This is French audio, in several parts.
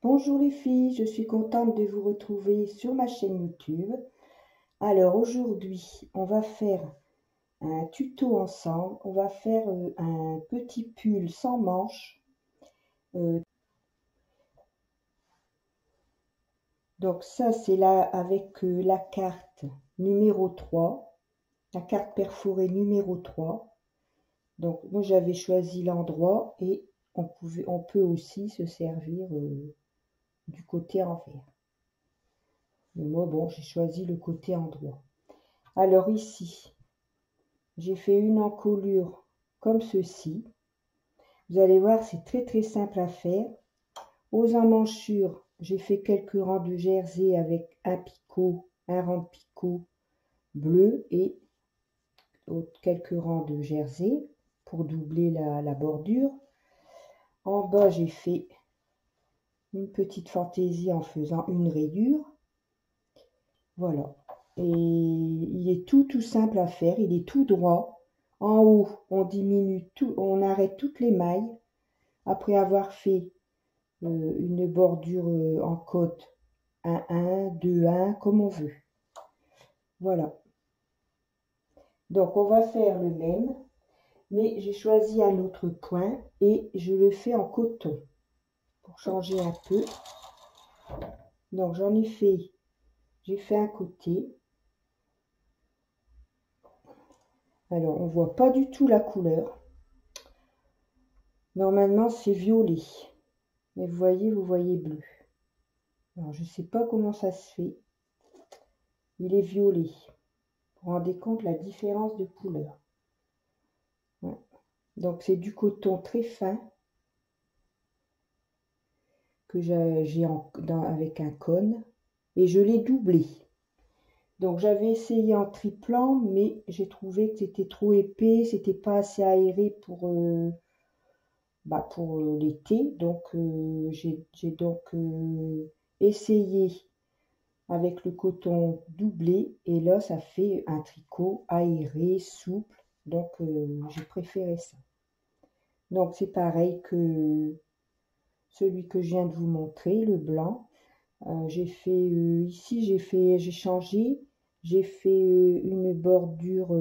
Bonjour les filles, je suis contente de vous retrouver sur ma chaîne YouTube. Alors aujourd'hui, on va faire un tuto ensemble. On va faire un petit pull sans manches. Euh, donc ça, c'est là avec la carte numéro 3, la carte perforée numéro 3. Donc moi, j'avais choisi l'endroit et on peut aussi se servir du côté envers. Mais moi, bon, j'ai choisi le côté endroit. Alors ici, j'ai fait une encolure comme ceci. Vous allez voir, c'est très simple à faire. Aux emmanchures, j'ai fait quelques rangs de jersey avec un picot, un rang de picot bleu et quelques rangs de jersey pour doubler la bordure. En bas, j'ai fait une petite fantaisie en faisant une rayure. Voilà. Et il est tout simple à faire, il est tout droit. En haut, on diminue tout, on arrête toutes les mailles. Après avoir fait une bordure en côte, 1, 2, 1, comme on veut. Voilà. Donc on va faire le même, mais j'ai choisi un autre point et je le fais en coton pour changer un peu. Donc j'en ai fait, j'ai fait un côté. Alors on voit pas du tout la couleur. Normalement c'est violet, mais vous voyez bleu. Alors je sais pas comment ça se fait. Il est violet. Vous vous rendez compte la différence de couleur. Ouais. Donc c'est du coton très fin que j'ai avec un cône et je l'ai doublé. Donc j'avais essayé en triplant, mais j'ai trouvé que c'était trop épais, c'était pas assez aéré pour l'été. Donc j'ai donc essayé avec le coton doublé et là ça fait un tricot aéré, souple. Donc j'ai préféré ça. Donc c'est pareil que celui que je viens de vous montrer, le blanc. J'ai fait ici, j'ai changé, j'ai fait une bordure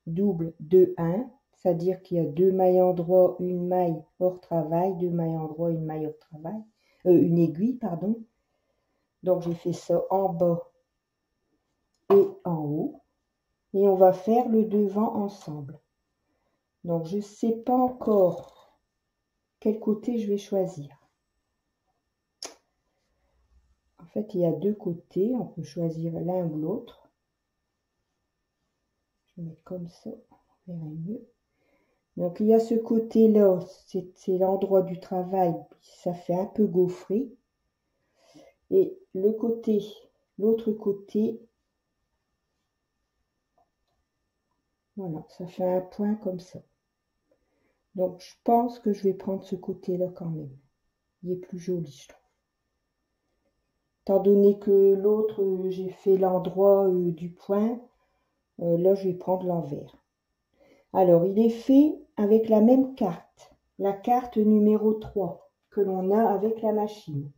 double de 1, c'est-à-dire qu'il y a 2 mailles endroit, une maille hors travail, 2 mailles endroit, une maille hors travail, une aiguille, pardon. Donc j'ai fait ça en bas et en haut. Et on va faire le devant ensemble. Donc je ne sais pas encore quel côté je vais choisir. En fait, il y a deux côtés, on peut choisir l'un ou l'autre. Je vais mettre comme ça, on verra mieux. Donc il y a ce côté-là, c'est l'endroit du travail, ça fait un peu gaufré. Et l'autre côté, voilà, ça fait un point comme ça. Donc je pense que je vais prendre ce côté-là quand même. Il est plus joli, je trouve. Étant donné que l'autre, j'ai fait l'endroit du point, là je vais prendre l'envers. Alors il est fait avec la même carte, la carte numéro 3 que l'on a avec la machine.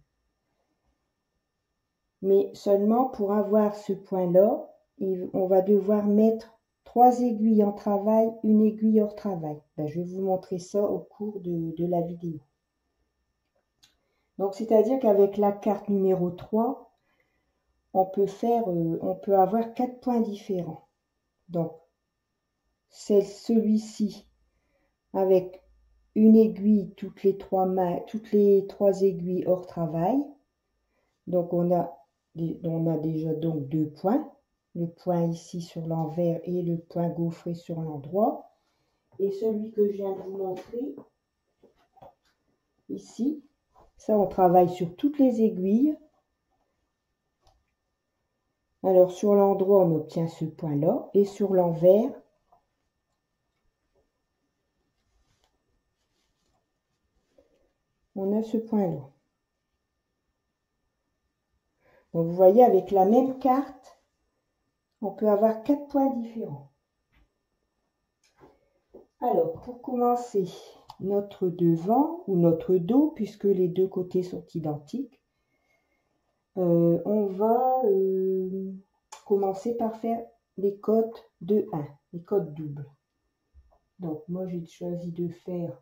Mais seulement pour avoir ce point-là, on va devoir mettre 3 aiguilles en travail, une aiguille hors travail. Ben, je vais vous montrer ça au cours de la vidéo. Donc c'est-à-dire qu'avec la carte numéro 3, on peut avoir 4 points différents. Donc c'est celui-ci avec une aiguille toutes les 3 aiguilles hors travail. Donc on a déjà donc 2 points. Le point ici sur l'envers et le point gaufré sur l'endroit. Et celui que je viens de vous montrer ici, ça on travaille sur toutes les aiguilles. Alors sur l'endroit on obtient ce point là et sur l'envers on a ce point là. Donc vous voyez, avec la même carte on peut avoir 4 points différents. Alors pour commencer, notre devant ou notre dos, puisque les deux côtés sont identiques. On va commencer par faire les côtes de 1, les côtes doubles. Donc moi j'ai choisi de faire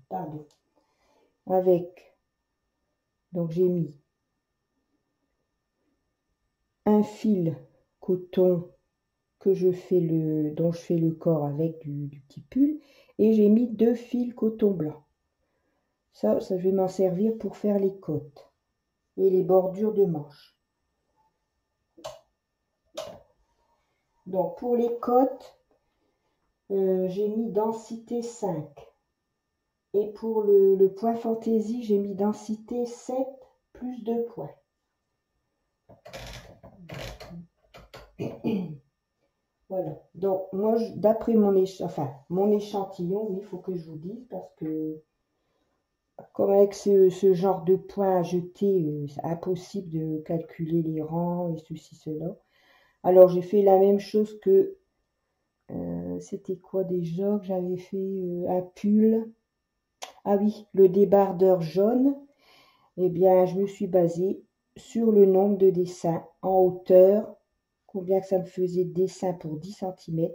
pardon, avec, donc j'ai mis un fil coton que je fais dont je fais le corps avec du petit pull, et j'ai mis 2 fils coton blanc. Ça je vais m'en servir pour faire les côtes et les bordures de manches. Donc pour les côtes, j'ai mis densité 5. Et pour le point fantaisie, j'ai mis densité 7 plus 2 points. Voilà. Donc moi, d'après mon échantillon, oui, il faut que je vous dise, parce que comme avec ce genre de points à jeter, c'est impossible de calculer les rangs et ceci, cela. Alors j'ai fait la même chose que, c'était quoi déjà que j'avais fait, un pull. Ah oui, le débardeur jaune. Eh bien, je me suis basée sur le nombre de dessins en hauteur, combien que ça me faisait de dessins pour 10 cm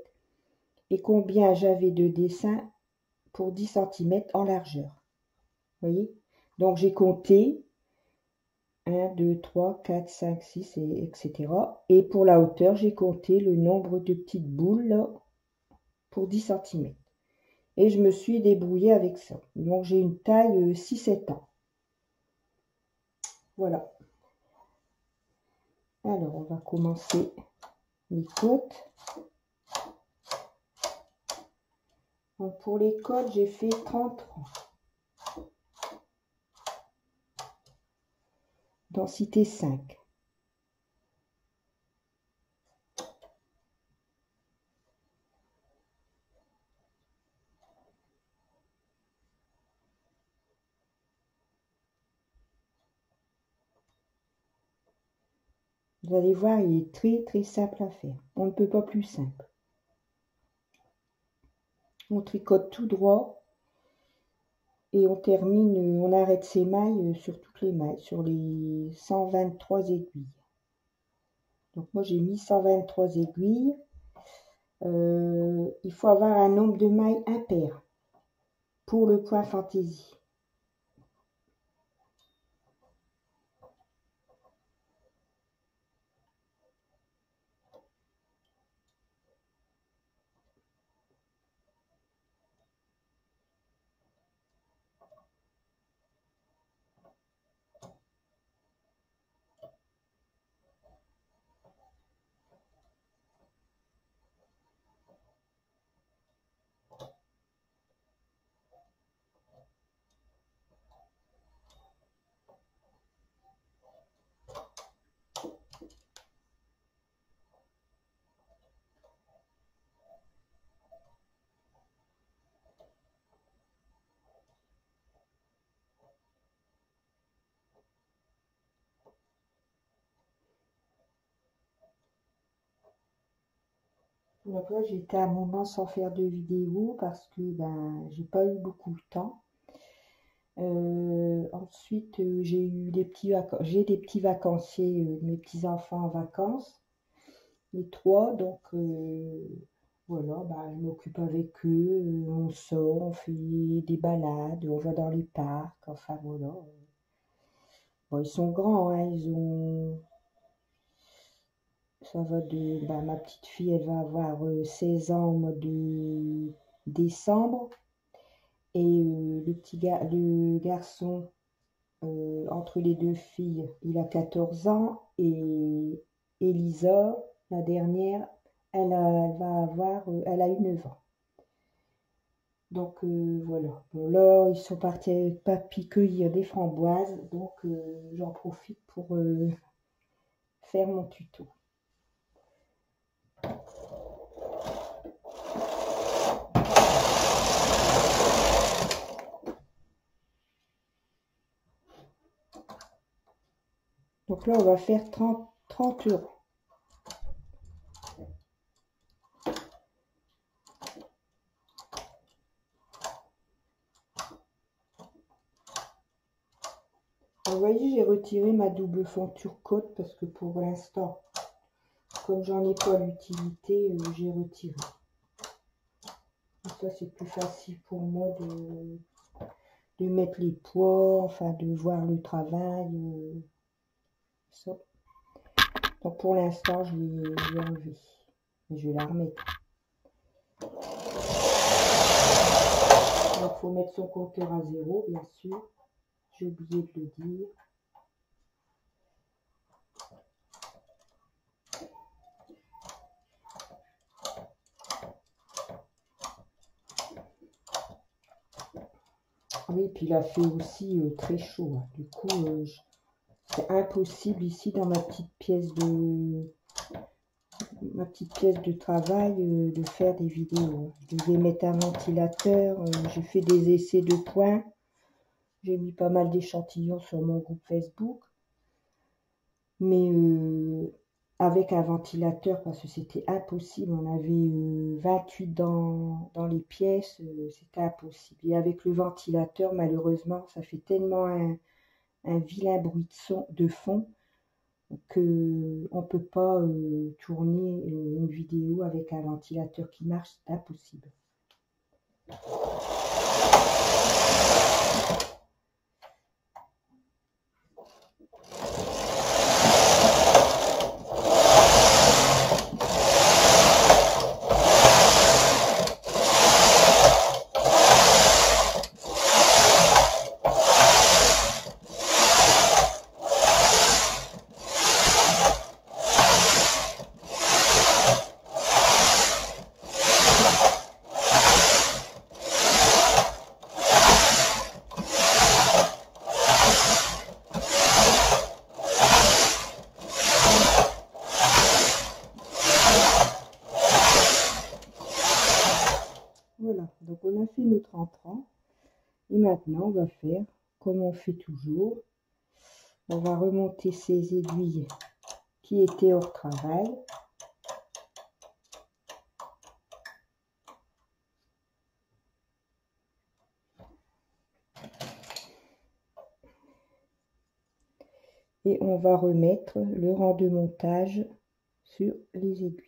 et combien j'avais de dessins pour 10 cm en largeur. Vous voyez? Donc j'ai compté 1, 2, 3, 4, 5, 6, etc. Et pour la hauteur, j'ai compté le nombre de petites boules là, pour 10 cm. Et je me suis débrouillée avec ça. Donc j'ai une taille 6-7 ans. Voilà. Alors on va commencer les côtes. Donc pour les côtes, j'ai fait 33. Densité 5. Vous allez voir, il est très très simple à faire. On ne peut pas plus simple. On tricote tout droit et on termine, on arrête ses mailles sur toutes les mailles, sur les 123 aiguilles. Donc moi j'ai mis 123 aiguilles. Il faut avoir un nombre de mailles impair pour le point fantaisie. Donc là, j'étais un moment sans faire de vidéo parce que j'ai pas eu beaucoup de temps. Ensuite, j'ai eu des petits vacanciers, mes petits enfants en vacances, les 3. Donc voilà, je m'occupe avec eux, on sort, on fait des balades, on va dans les parcs, enfin voilà. Bon, ils sont grands, hein, ça va de, ma petite fille, elle va avoir 16 ans au mois de décembre. Et le garçon, entre les 2 filles, il a 14 ans. Et Elisa, la dernière, elle a eu 9 ans. Donc voilà. Bon, là, ils sont partis avec papy cueillir des framboises. Donc j'en profite pour faire mon tuto. Donc là, on va faire 30 euros. Vous voyez, j'ai retiré ma double fonture côte parce que pour l'instant, comme j'en ai pas l'utilité, j'ai retiré. Et ça, c'est plus facile pour moi de mettre les poids, enfin de voir le travail. Ça. Donc pour l'instant, je l'ai enlevé. Mais je vais la remettre. Donc il faut mettre son compteur à 0, bien sûr. J'ai oublié de le dire. Oui, puis il a fait aussi très chaud. Hein. Du coup, c'est impossible ici dans ma petite pièce de travail de faire des vidéos. Je devais mettre un ventilateur. J'ai fait des essais de points. J'ai mis pas mal d'échantillons sur mon groupe Facebook. Mais avec un ventilateur, parce que c'était impossible. On avait 28 dans les pièces. C'était impossible. Et avec le ventilateur, malheureusement, ça fait tellement un vilain bruit de fond que on peut pas tourner une vidéo avec un ventilateur qui marche, c'est impossible. Voilà, donc on a fait notre entrant. Et maintenant, on va faire comme on fait toujours. On va remonter ces aiguilles qui étaient hors travail. Et on va remettre le rang de montage sur les aiguilles.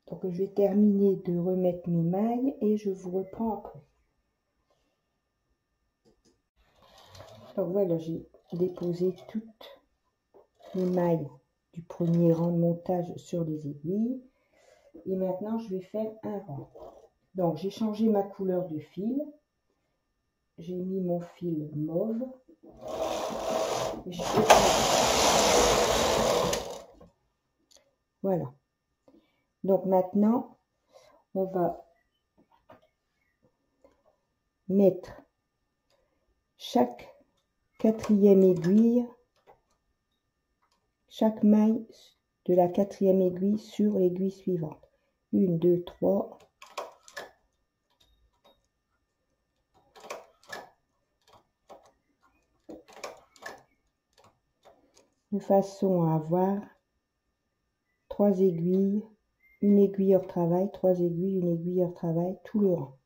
Donc je vais terminer de remettre mes mailles et je vous reprends après. Donc voilà, j'ai déposé toutes les mailles du premier rang de montage sur les aiguilles. Et maintenant, je vais faire un rang. Donc j'ai changé ma couleur de fil. J'ai mis mon fil mauve. Voilà. Donc maintenant, on va mettre chaque quatrième aiguille, chaque maille de la quatrième aiguille sur l'aiguille suivante. 1, 2, 3. de façon à avoir 3 aiguilles, une aiguille hors travail, 3 aiguilles, une aiguille hors travail, tout le rang.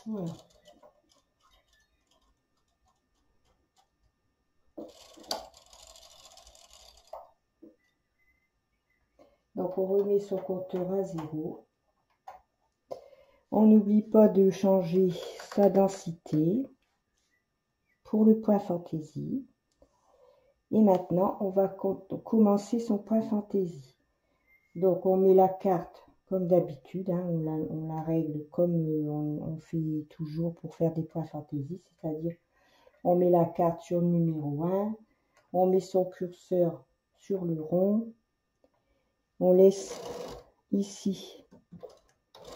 Voilà. Donc on remet son compteur à 0. On n'oublie pas de changer sa densité pour le point fantaisie. Et maintenant, on va commencer son point fantaisie. Donc on met la carte comme d'habitude, hein, on la règle comme on fait toujours pour faire des points fantaisie, c'est-à-dire on met la carte sur le numéro 1, on met son curseur sur le rond, on laisse ici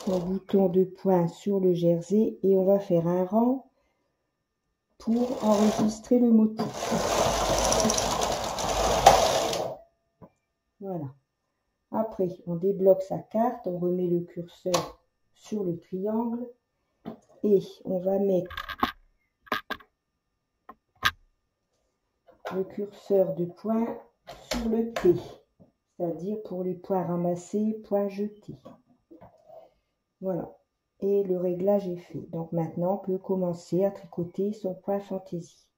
son bouton de point sur le jersey et on va faire un rang pour enregistrer le motif. Voilà. Après, on débloque sa carte, on remet le curseur sur le triangle et on va mettre le curseur de point sur le T, c'est-à-dire pour les points ramassés, points jetés. Voilà. Et le réglage est fait. Donc maintenant, on peut commencer à tricoter son point fantaisie.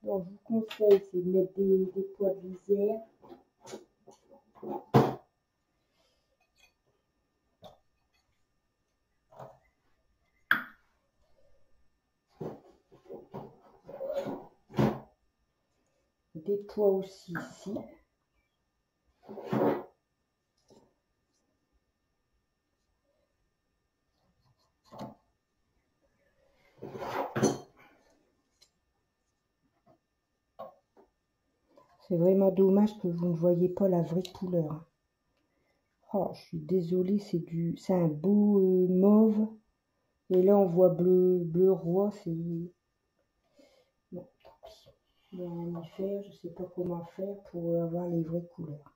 Donc je vous conseille, c'est de mettre des poids de lisière. Des poids aussi ici. C'est vraiment dommage que vous ne voyez pas la vraie couleur. Oh, je suis désolée, c'est un beau mauve. Et là, on voit bleu roi, c'est... Bon, tant pis. Il n'y a rien à faire, je ne sais pas comment faire pour avoir les vraies couleurs.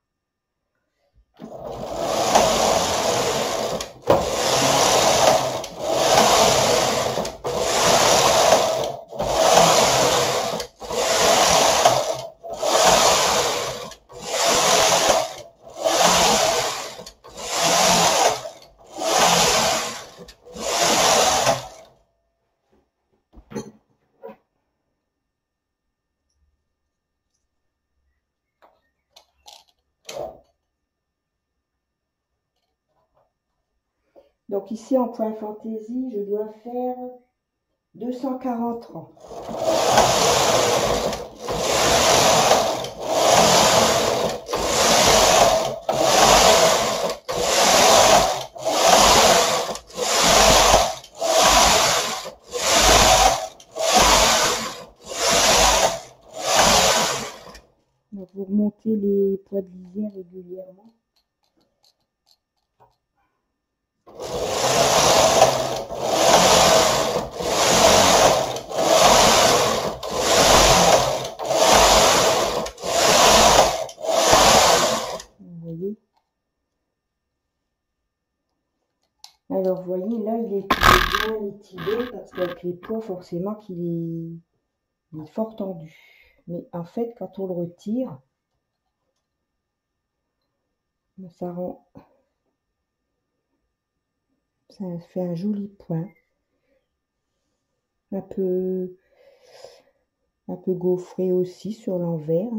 Donc ici en point fantaisie, je dois faire 240 rangs. Donc vous remontez les poids de lisière régulièrement. vous voyez, là, il est bien étiré parce qu'avec les poids, forcément il est fort tendu. Mais en fait, quand on le retire, ça fait un joli point. Un peu gaufré aussi sur l'envers.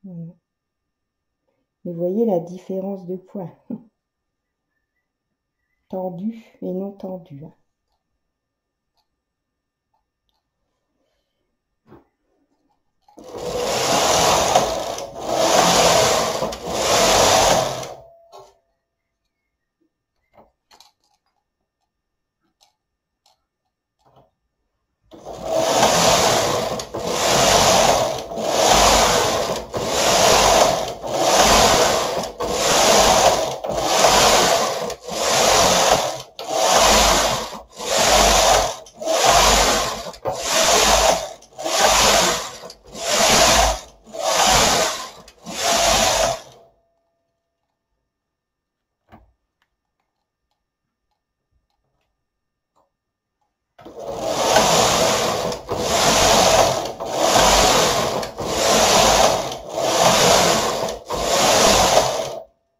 Voilà. Mais vous voyez la différence de poids. Tendu et non tendu.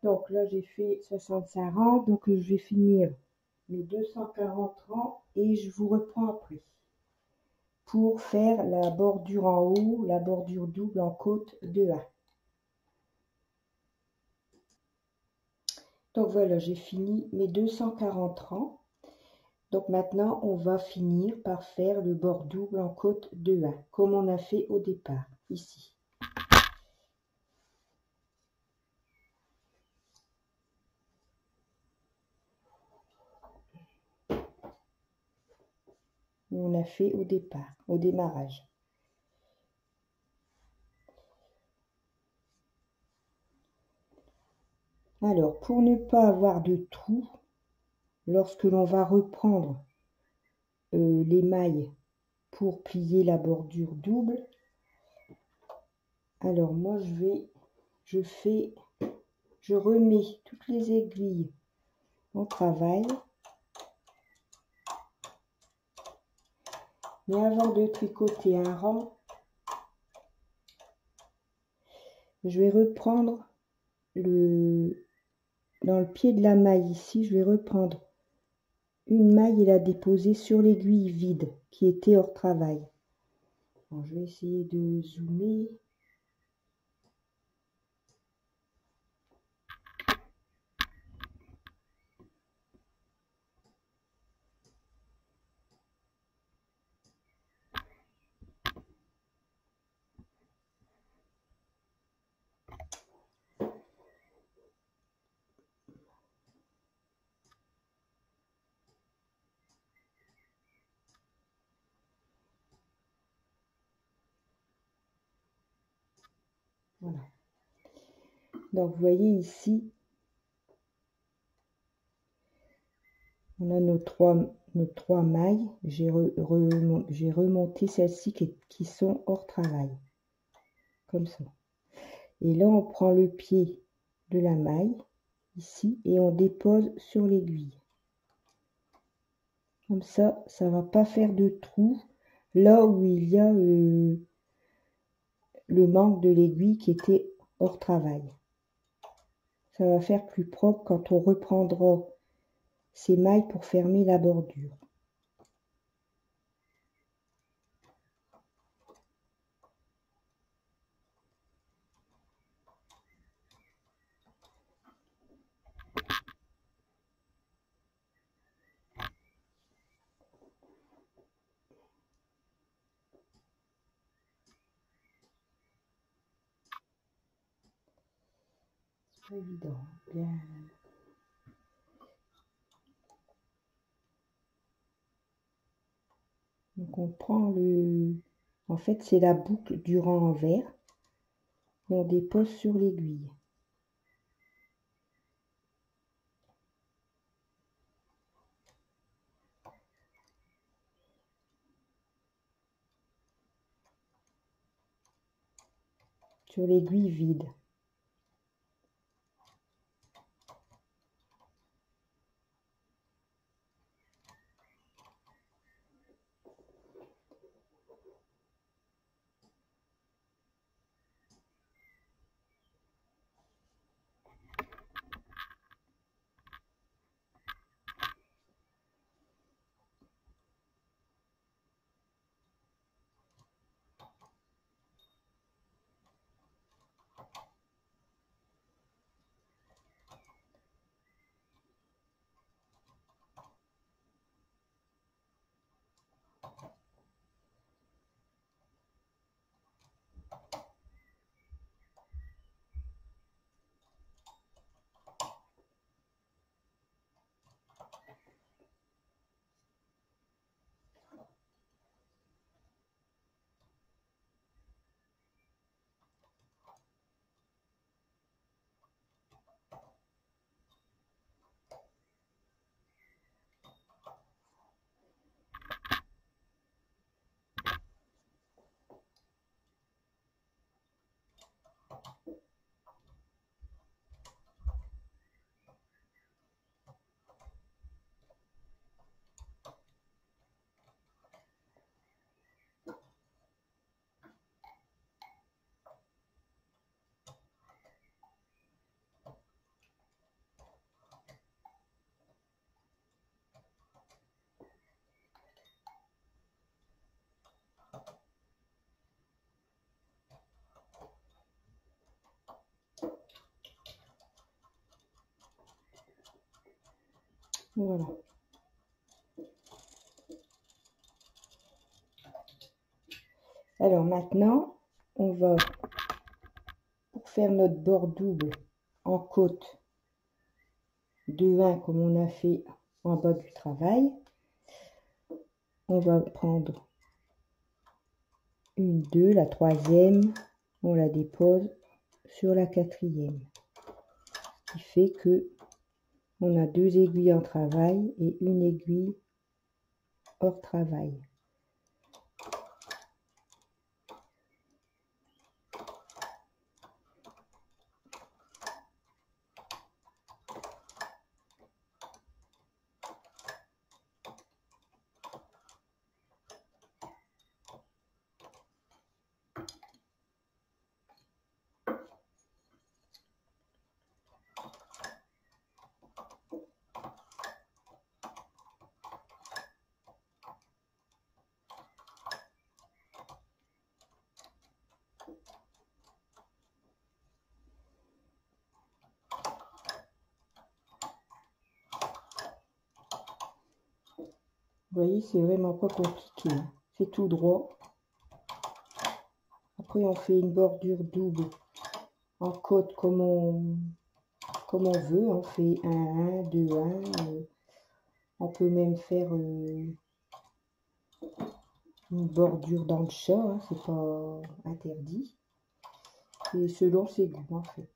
Donc là, j'ai fait 65 rangs, donc je vais finir mes 240 rangs et je vous reprends après pour faire la bordure en haut, la bordure double en côte de 1. Donc voilà, j'ai fini mes 240 rangs. Donc maintenant, on va finir par faire le bord double en côte de 1, comme on a fait au départ, ici. On a fait au départ, au démarrage. Alors, pour ne pas avoir de trou, lorsque l'on va reprendre les mailles pour plier la bordure double, alors moi je remets toutes les aiguilles en travail. Mais avant de tricoter un rang, je vais reprendre dans le pied de la maille ici, je vais reprendre une maille et la déposer sur l'aiguille vide qui était hors travail. Alors, je vais essayer de zoomer. Voilà. Donc, vous voyez ici, on a nos trois mailles. J'ai remonté celles-ci qui sont hors travail. Comme ça. Et là, on prend le pied de la maille, ici, et on dépose sur l'aiguille. Comme ça, ça va pas faire de trou là où il y a le manque de l'aiguille qui était hors travail. Ça va faire plus propre quand on reprendra ces mailles pour fermer la bordure. C'est pas évident. Bien. Donc on prend en fait c'est la boucle du rang envers et on dépose sur l'aiguille. Sur l'aiguille vide. Voilà. Alors maintenant, on va, pour faire notre bord double en côte de 1 comme on a fait en bas du travail, on va prendre une, deux, la troisième, on la dépose sur la quatrième. Ce qui fait que on a 2 aiguilles en travail et une aiguille hors travail. Vous voyez, c'est vraiment pas compliqué, hein. C'est tout droit. Après, on fait une bordure double en côte comme on veut. On fait 1, 1, 2, 1. On peut même faire une bordure dans le chat, hein, c'est pas interdit. Et selon ses goûts, en fait.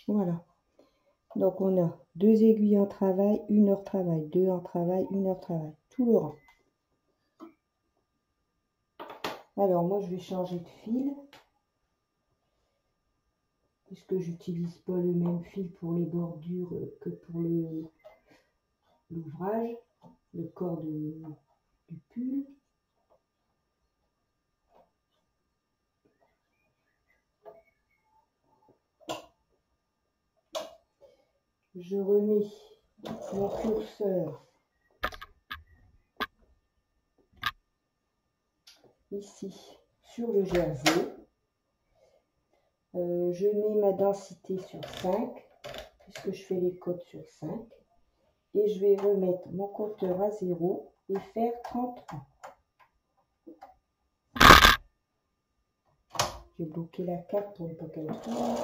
Voilà. Donc on a 2 aiguilles en travail, une hors travail, 2 en travail, une hors travail, tout le rang. Alors moi je vais changer de fil, puisque j'utilise pas le même fil pour les bordures que pour l'ouvrage, le corps du pull. Je remets mon curseur ici sur le jersey. Je mets ma densité sur 5, puisque je fais les côtes sur 5. Et je vais remettre mon compteur à 0 et faire 33. J'ai bloqué la carte pour ne pas qu'elle tourne.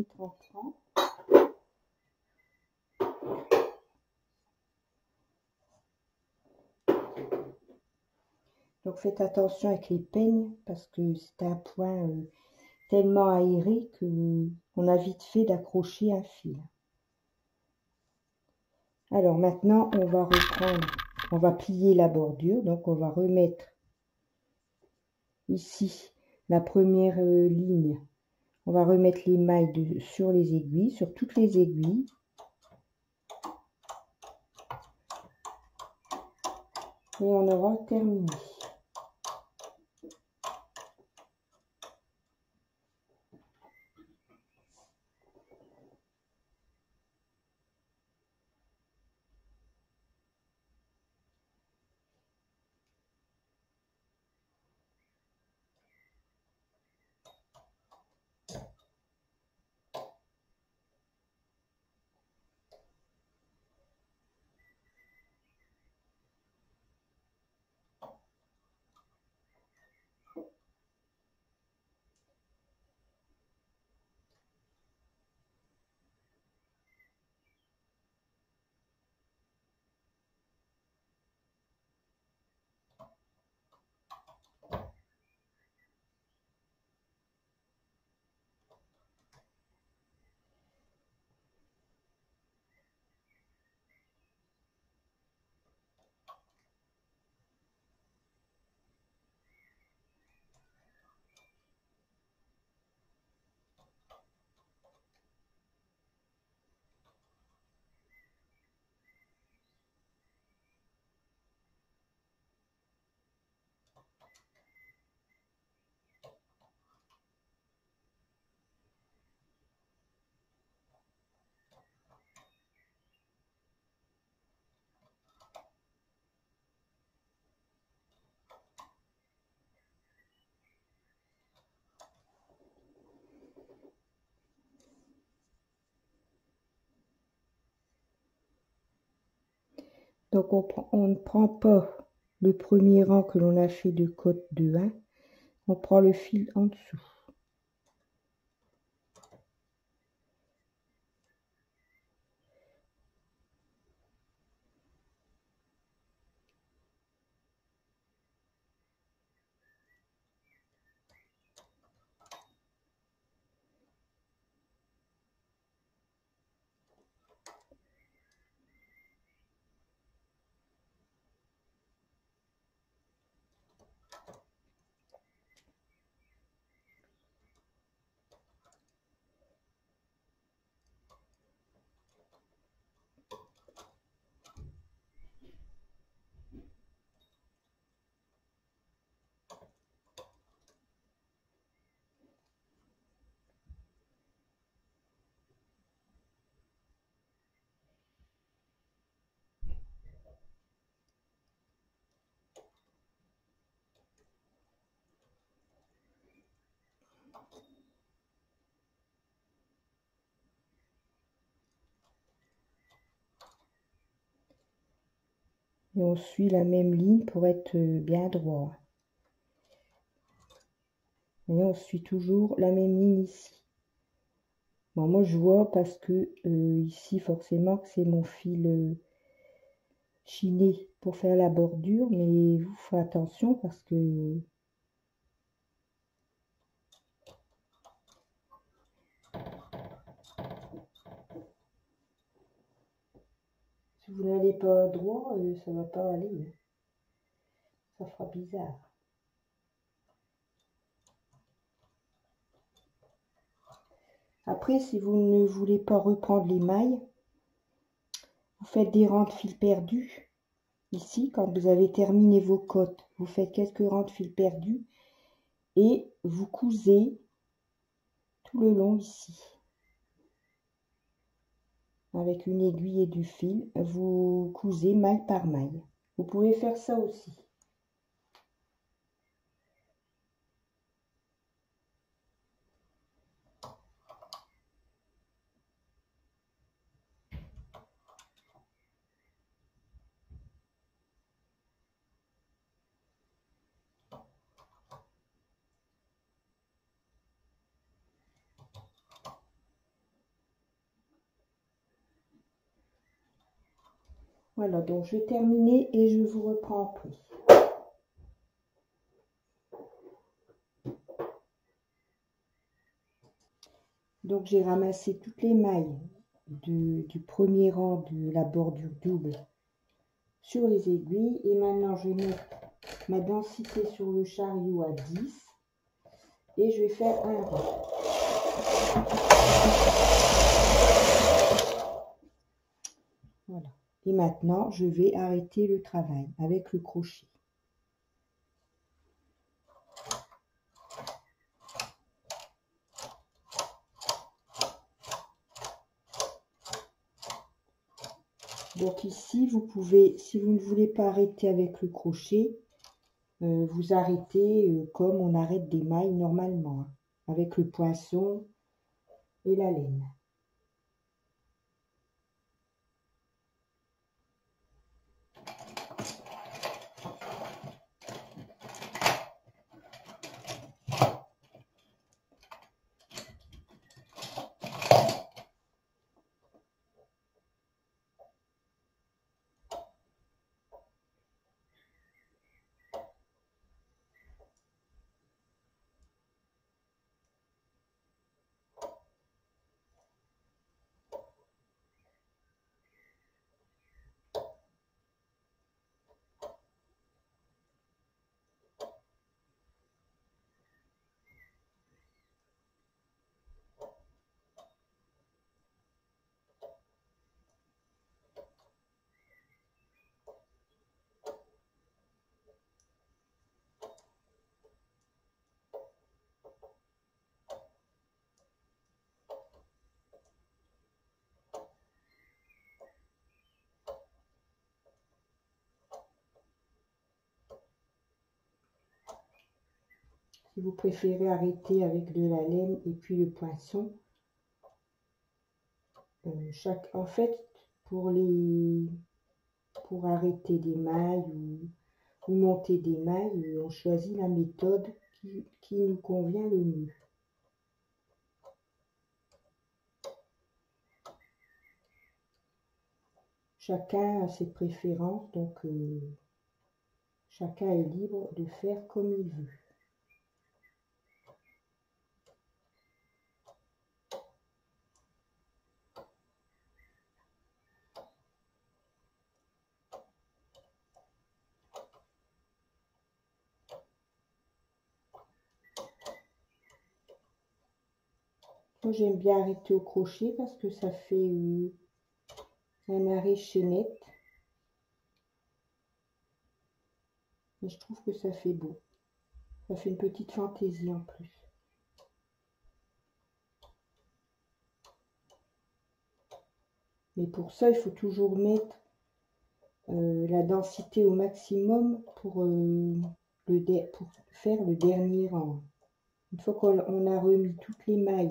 mettre en cran. Donc faites attention avec les peignes parce que c'est un point tellement aéré que on a vite fait d'accrocher un fil. Alors maintenant on va reprendre, on va plier la bordure, donc on va remettre ici la première ligne, on va remettre les mailles sur les aiguilles, sur toutes les aiguilles. Et on aura terminé. Donc on ne prend pas le premier rang que l'on a fait de côte de 1, on prend le fil en dessous. Et on suit la même ligne pour être bien droit. Et on suit toujours la même ligne ici. Bon, moi je vois parce que ici forcément que c'est mon fil chiné pour faire la bordure, mais vous faites attention parce que si vous n'allez pas droit, ça va pas aller. Ça fera bizarre. Après, si vous ne voulez pas reprendre les mailles, vous faites des rangs de fil perdus. Ici, quand vous avez terminé vos côtes, vous faites quelques rangs de fil perdus et vous cousez tout le long ici. Avec une aiguille et du fil, vous cousez maille par maille. Vous pouvez faire ça aussi. Voilà, donc je vais terminer et je vous reprends après. Donc j'ai ramassé toutes les mailles du premier rang de la bordure double sur les aiguilles. Et maintenant je vais mettre ma densité sur le chariot à 10 et je vais faire un rang. Voilà. Et maintenant je vais arrêter le travail avec le crochet. Donc ici, vous pouvez, si vous ne voulez pas arrêter avec le crochet, vous arrêtez comme on arrête des mailles normalement, hein, avec le poinçon et la laine. Si vous préférez arrêter avec de la laine et puis le poinçon, en fait, pour arrêter des mailles ou monter des mailles, on choisit la méthode qui nous convient le mieux. Chacun a ses préférences, donc chacun est libre de faire comme il veut. Moi, j'aime bien arrêter au crochet parce que ça fait un arrêt chaînette. Et je trouve que ça fait beau. Ça fait une petite fantaisie en plus. Mais pour ça, il faut toujours mettre la densité au maximum pour faire le dernier rang. Une fois qu'on a remis toutes les mailles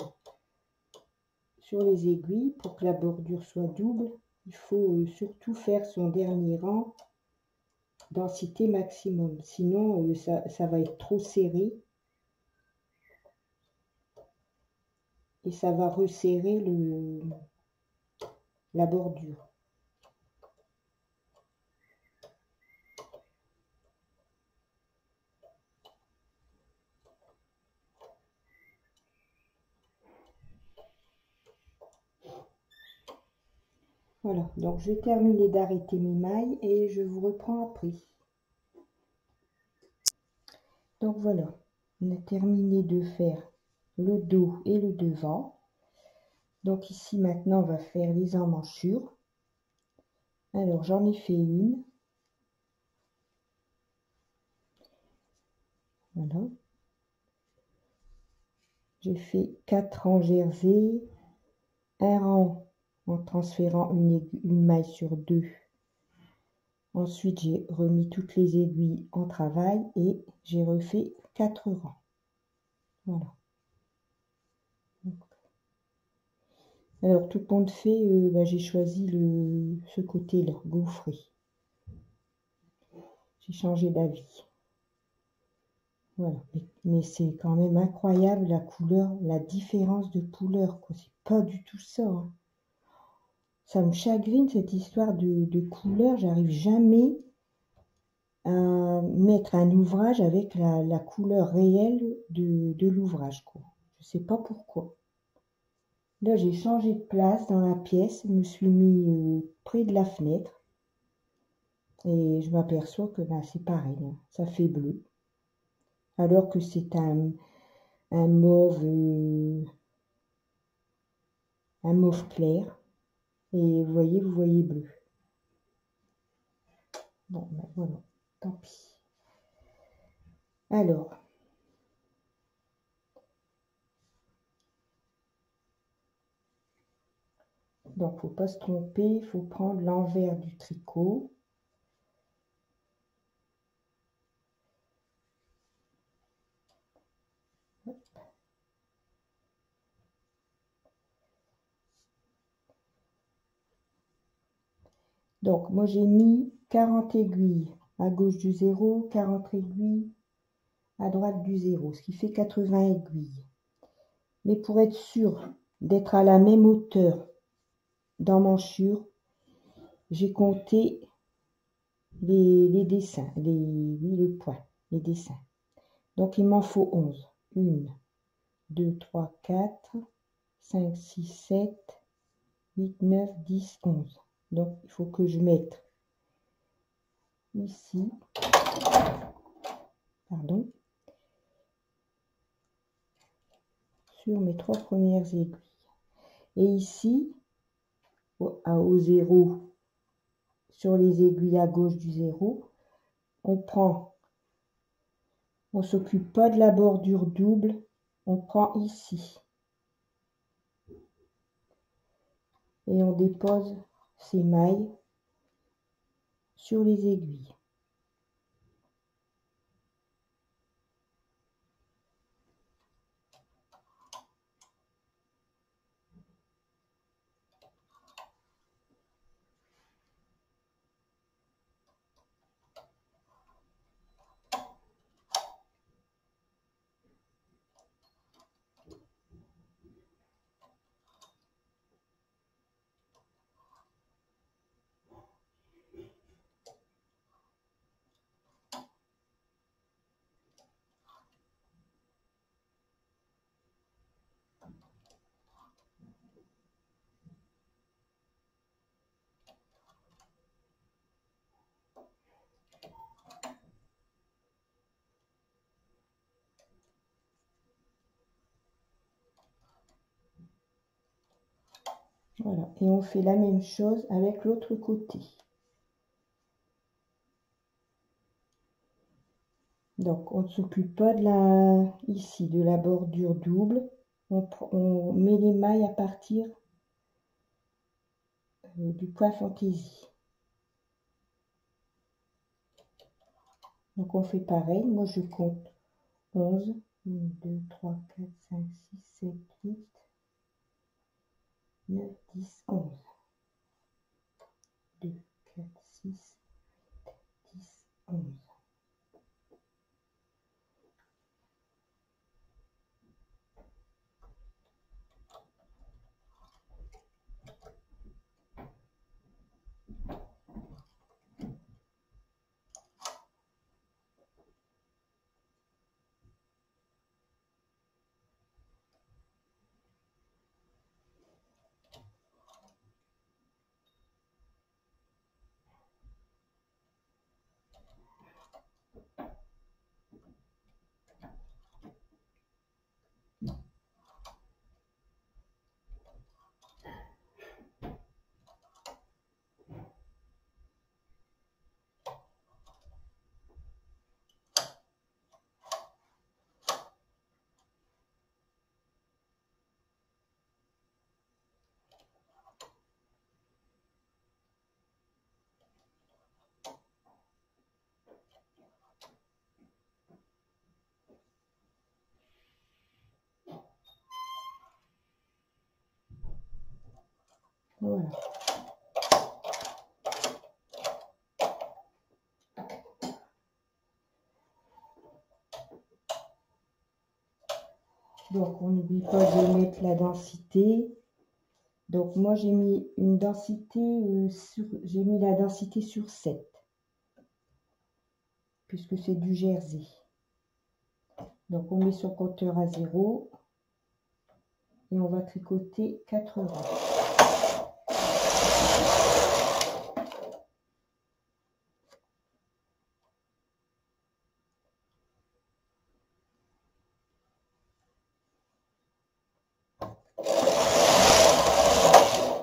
sur les aiguilles, pour que la bordure soit double, il faut surtout faire son dernier rang densité maximum. Sinon, ça va être trop serré et ça va resserrer la bordure. Voilà, donc je vais terminer d'arrêter mes mailles et je vous reprends après. Donc voilà, on a terminé de faire le dos et le devant. Donc ici maintenant on va faire les emmanchures. Alors j'en ai fait une. Voilà. J'ai fait 4 rangs jersey, un rang en transférant une maille sur 2. Ensuite, j'ai remis toutes les aiguilles en travail et j'ai refait 4 rangs. Voilà. Alors, tout compte fait, j'ai choisi ce côté-là, gaufré. J'ai changé d'avis. Voilà. Mais c'est quand même incroyable la couleur, la différence de couleur, quoi. C'est pas du tout ça, hein. ça me chagrine cette histoire de couleur. J'arrive jamais à mettre un ouvrage avec la couleur réelle de l'ouvrage, quoi. Je sais pas pourquoi. Là, j'ai changé de place dans la pièce, je me suis mis près de la fenêtre et je m'aperçois que bah, c'est pareil, hein, ça fait bleu. Alors que c'est un mauve clair. Et vous voyez bleu. Bon, ben voilà, tant pis. Alors, donc faut pas se tromper, il faut prendre l'envers du tricot. Donc, moi j'ai mis 40 aiguilles à gauche du 0, 40 aiguilles à droite du 0, ce qui fait 80 aiguilles. Mais pour être sûr d'être à la même hauteur d'emmanchure, j'ai compté les dessins, oui, le point, les dessins. Donc, il m'en faut 11. 1, 2, 3, 4, 5, 6, 7, 8, 9, 10, 11. Donc, il faut que je mette ici, pardon, sur mes 3 premières aiguilles. Et ici, au 0, sur les aiguilles à gauche du 0, on s'occupe pas de la bordure double, on prend ici. Et on dépose ces mailles sur les aiguilles. Voilà, et on fait la même chose avec l'autre côté. Donc, on ne s'occupe pas ici de la bordure double. On met les mailles à partir du point fantaisie. Donc, on fait pareil. Moi, je compte 11. 1, 2, 3, 4, 5, 6, 7, 8, 9, 10, 11. 2, 4, 6, 10, 11. Voilà. Donc, on n'oublie pas de mettre la densité Donc moi j'ai mis une densité j'ai mis la densité sur 7 puisque c'est du jersey. Donc on met son compteur à 0 et on va tricoter 4 rangs.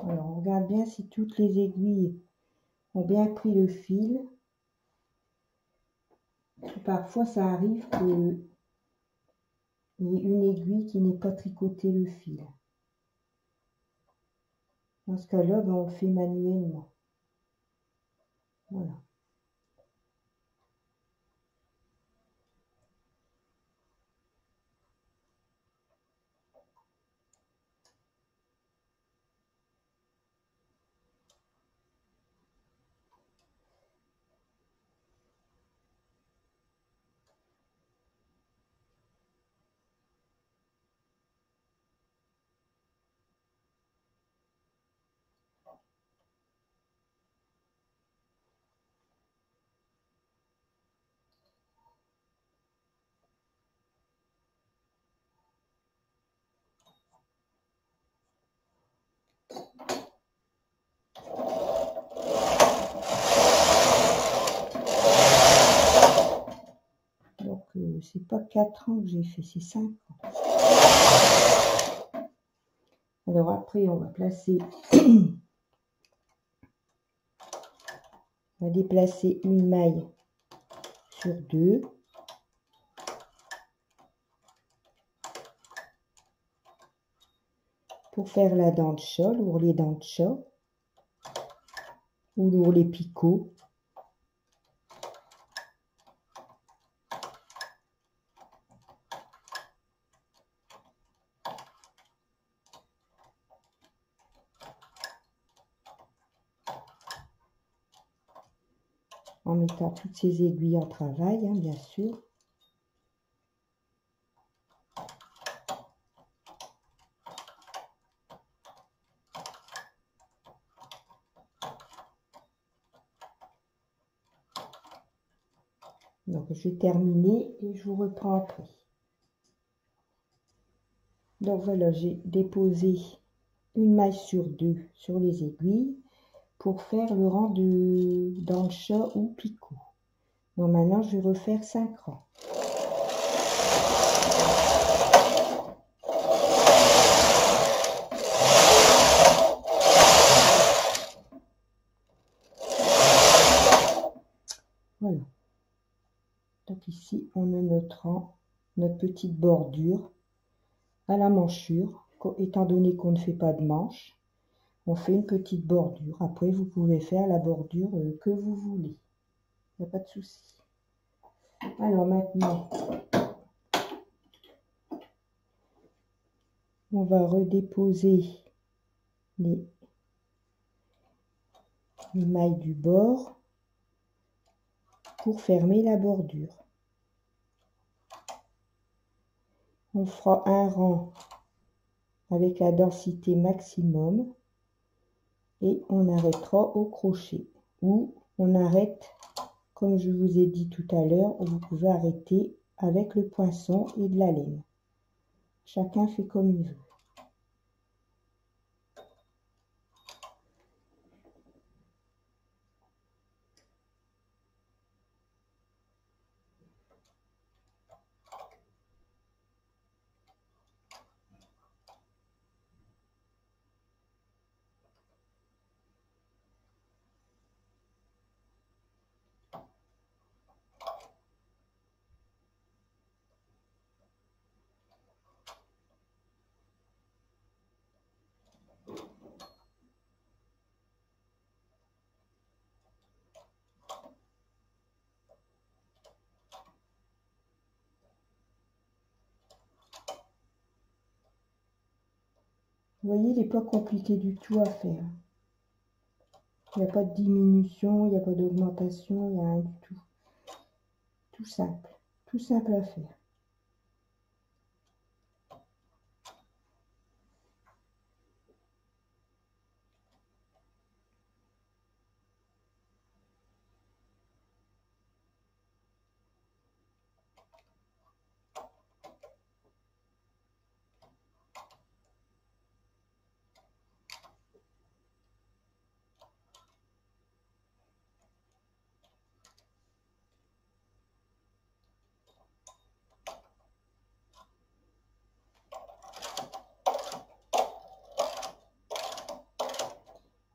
Alors on regarde bien si toutes les aiguilles ont bien pris le fil. Parfois ça arrive qu'il y ait une aiguille qui n'ait pas tricoté le fil. Dans ce cas-là, ben, on le fait manuellement. Voilà. Donc c'est pas 4 ans que j'ai fait, c'est 5 ans. Alors après on va placer, on va déplacer une maille sur 2. Pour faire la dent de chat, l'ourlet dent de chat ou l'ourlet picot. En mettant toutes ces aiguilles en travail, hein, bien sûr. Donc je vais terminer et je vous reprends après. Donc voilà, j'ai déposé une maille sur 2 sur les aiguilles pour faire le rang de dent de chat ou picot. Donc maintenant je vais refaire 5 rangs. Voilà. Donc ici on a notre rang, notre petite bordure à la manchure. Étant donné qu'on ne fait pas de manche, on fait une petite bordure. Après vous pouvez faire la bordure que vous voulez. Il n'y a pas de souci. Alors maintenant, on va redéposer les mailles du bord pour fermer la bordure. On fera un rang avec la densité maximum et on arrêtera au crochet, ou on arrête, comme je vous ai dit tout à l'heure, vous pouvez arrêter avec le poinçon et de la laine. Chacun fait comme il veut. Vous voyez, il n'est pas compliqué du tout à faire. Il n'y a pas de diminution, il n'y a pas d'augmentation, il n'y a rien du tout. Tout simple à faire.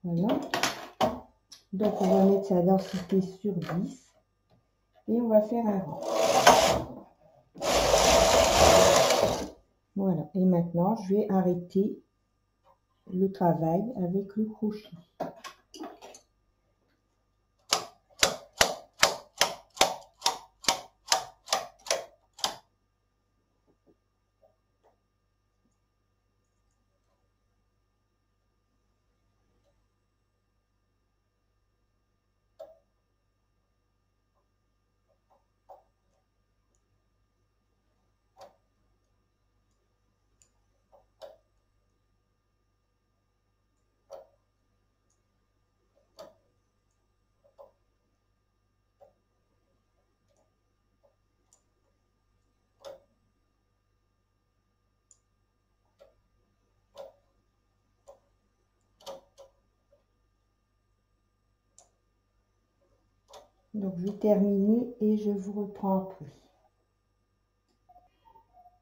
Voilà. Donc on va mettre sa densité sur 10 et on va faire un rang. Voilà, et maintenant je vais arrêter le travail avec le crochet. Donc je vais terminer et je vous reprends après.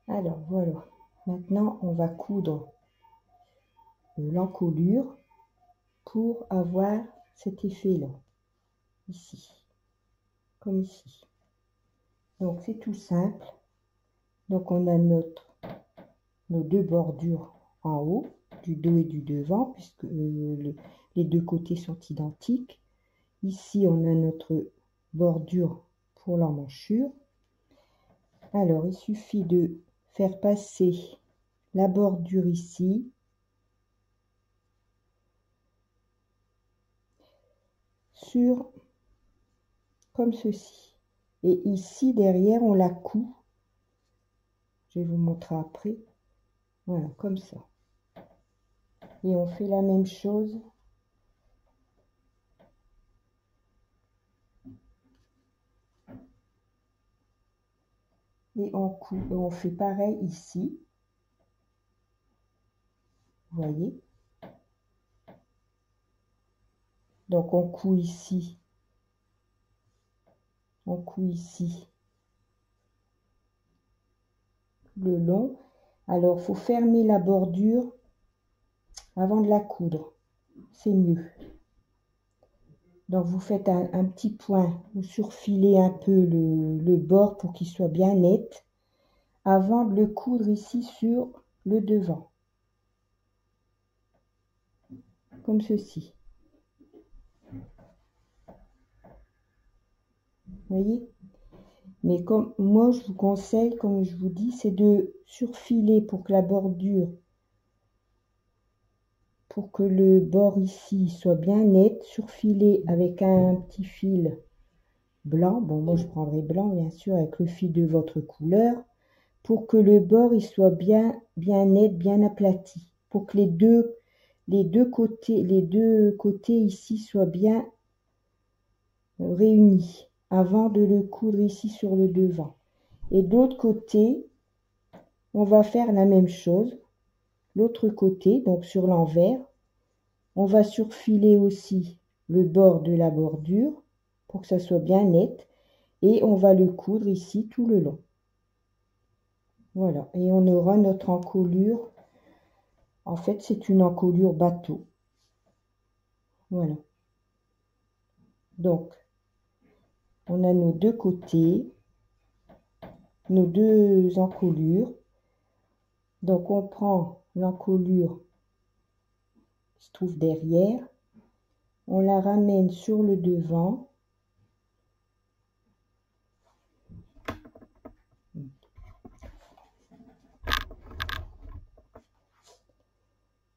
Alors voilà, maintenant on va coudre l'encolure pour avoir cet effet là, ici, comme ici. Donc c'est tout simple. Donc on a nos deux bordures en haut, du dos et du devant, puisque les deux côtés sont identiques. Ici on a notre bordure pour l'emmanchure. Alors il suffit de faire passer la bordure ici, sur comme ceci, et ici derrière on la coud. Je vais vous montrer après. Voilà, comme ça. Et on fait la même chose et on coud, et on fait pareil ici. Vous voyez? Donc on coud ici. On coud ici le long. Alors faut fermer la bordure avant de la coudre. C'est mieux. Donc vous faites un petit point, vous surfilez un peu le bord pour qu'il soit bien net avant de le coudre ici sur le devant, comme ceci. Vous voyez? Mais comme moi je vous conseille, comme je vous dis, c'est de surfiler pour que la bordure, pour que le bord ici soit bien net, surfiler avec un petit fil blanc. Bon, moi je prendrai blanc bien sûr, avec le fil de votre couleur, pour que le bord il soit bien net, bien aplati, pour que les deux côtés ici soient bien réunis avant de le coudre ici sur le devant. Et de l'autre côté, on va faire la même chose. L'autre côté, donc sur l'envers, on va surfiler aussi le bord de la bordure pour que ça soit bien net. Et on va le coudre ici tout le long. Voilà, et on aura notre encolure. En fait, c'est une encolure bateau. Voilà. Donc, on a nos deux côtés, nos deux encolures. Donc, on prend l'encolure qui se trouve derrière, on la ramène sur le devant.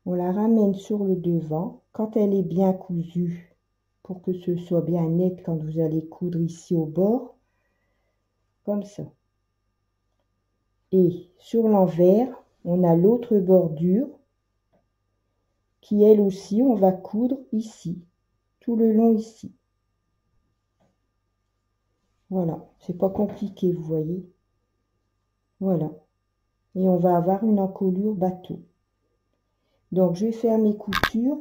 On la ramène sur le devant quand elle est bien cousue, pour que ce soit bien net quand vous allez coudre ici au bord, comme ça. Et sur l'envers, on a l'autre bordure qui elle aussi, on va coudre ici, tout le long ici. Voilà, c'est pas compliqué, vous voyez. Voilà. Et on va avoir une encolure bateau. Donc, je vais faire mes coutures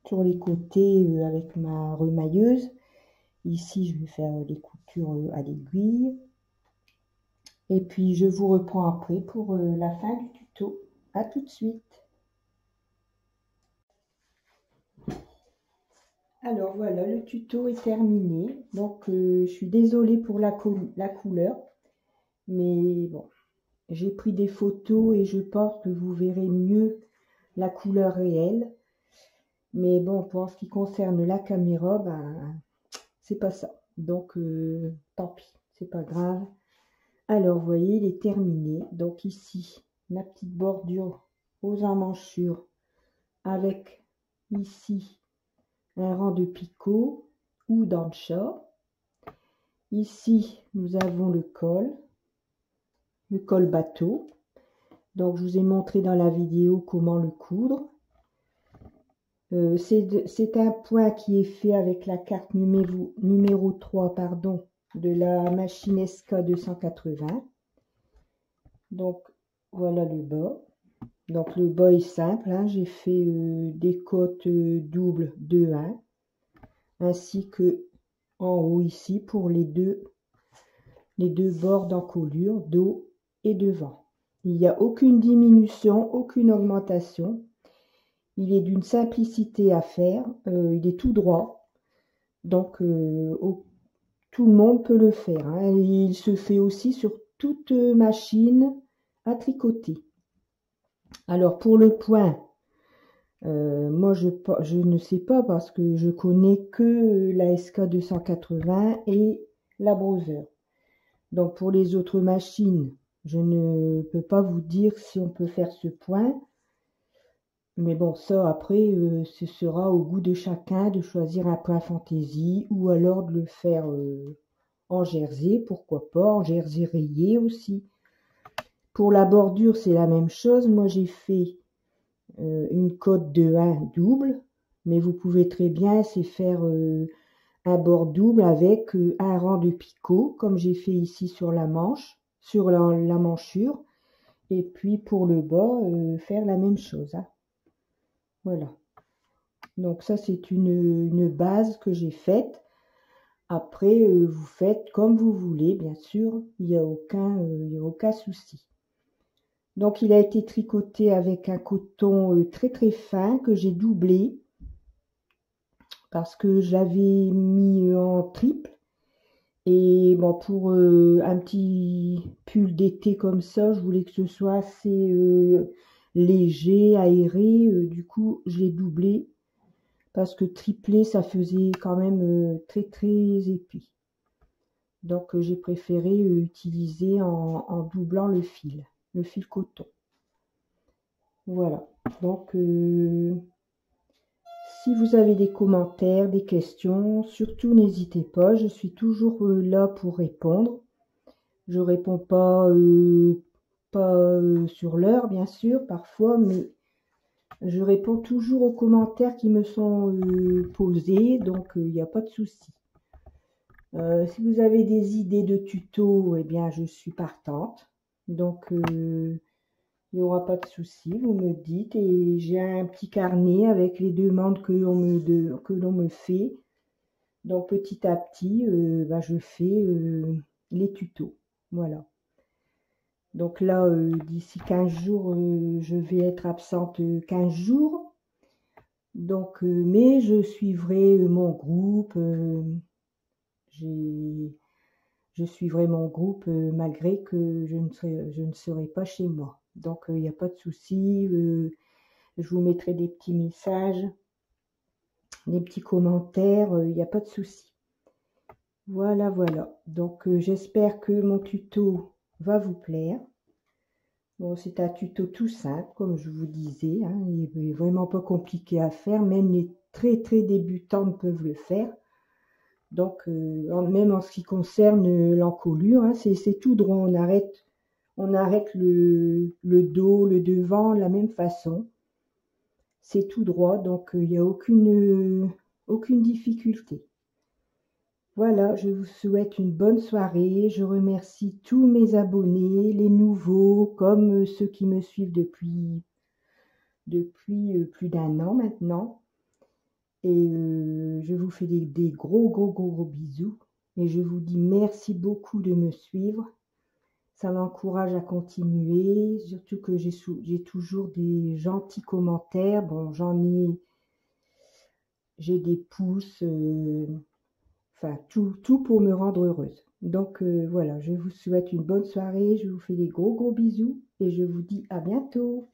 sur les côtés avec ma remailleuse. Ici, je vais faire les coutures à l'aiguille. Et puis, je vous reprends après pour la fin du tuto. À tout de suite. Alors voilà, le tuto est terminé. Donc je suis désolée pour la couleur, mais bon, j'ai pris des photos et je pense que vous verrez mieux la couleur réelle. Mais bon, pour ce qui concerne la caméra, ben c'est pas ça. Donc tant pis, c'est pas grave. Alors vous voyez, il est terminé. Donc ici, la petite bordure aux emmanchures avec ici un rang de picot ou d'ancha. Ici, nous avons le col bateau. Donc, je vous ai montré dans la vidéo comment le coudre. C'est un point qui est fait avec la carte numéro 3 pardon, de la machine SK280. Donc, voilà le bas. Donc, le bas est simple. Hein. J'ai fait des côtes doubles 2-1, ainsi que en haut ici pour les deux bords d'encolure, dos et devant. Il n'y a aucune diminution, aucune augmentation. Il est d'une simplicité à faire. Il est tout droit. Donc, tout le monde peut le faire. Hein. Il se fait aussi sur toute machine à tricoter. Alors, pour le point, moi, je ne sais pas parce que je connais que la SK280 et la Brother. Donc, pour les autres machines, je ne peux pas vous dire si on peut faire ce point. Mais bon, ça, après, ce sera au goût de chacun de choisir un point fantaisie ou alors de le faire en jersey, pourquoi pas, en jersey rayé aussi. Pour la bordure, c'est la même chose. Moi, j'ai fait une cote de 1 double, mais vous pouvez très bien c'est faire un bord double avec un rang de picot, comme j'ai fait ici sur la manche, sur la manchure. Et puis pour le bas, faire la même chose. Hein. Voilà. Donc ça, c'est une base que j'ai faite. Après, vous faites comme vous voulez, bien sûr. Il n'y a aucun souci. Donc, il a été tricoté avec un coton très très fin que j'ai doublé parce que je l'avais mis en triple. Et bon, pour un petit pull d'été comme ça, je voulais que ce soit assez léger, aéré. Du coup, je l'ai doublé parce que triplé, ça faisait quand même très très épais. Donc, j'ai préféré utiliser en doublant le fil coton. Voilà. Donc, si vous avez des commentaires, des questions, surtout n'hésitez pas. Je suis toujours là pour répondre. Je réponds pas sur l'heure, bien sûr, parfois, mais je réponds toujours aux commentaires qui me sont posés, donc il n'y a pas de souci. Si vous avez des idées de tutos, eh bien, je suis partante. Donc, il n'y aura pas de souci, vous me dites. Et j'ai un petit carnet avec les demandes que l'on me fait. Donc, petit à petit, je fais les tutos. Voilà. Donc là, d'ici 15 jours, je vais être absente 15 jours. Donc, mais je suivrai mon groupe. Je suivrai mon groupe malgré que je ne serai pas chez moi. Donc, il n'y a pas de souci. Je vous mettrai des petits messages, des petits commentaires. Il n'y a pas de souci. Voilà, voilà. Donc, j'espère que mon tuto va vous plaire. Bon, c'est un tuto tout simple, comme je vous disais. Hein, il n'est vraiment pas compliqué à faire. Même les très très débutants peuvent le faire. Donc, même en ce qui concerne l'encolure, hein, c'est tout droit. On arrête le dos, le devant, de la même façon. C'est tout droit, donc il n'y a aucune difficulté. Voilà, je vous souhaite une bonne soirée. Je remercie tous mes abonnés, les nouveaux, comme ceux qui me suivent depuis plus d'un an maintenant. Et je vous fais des gros bisous. Et je vous dis merci beaucoup de me suivre. Ça m'encourage à continuer, surtout que j'ai toujours des gentils commentaires. Bon, j'ai des pouces, enfin tout pour me rendre heureuse. Donc voilà, je vous souhaite une bonne soirée, je vous fais des gros bisous et je vous dis à bientôt.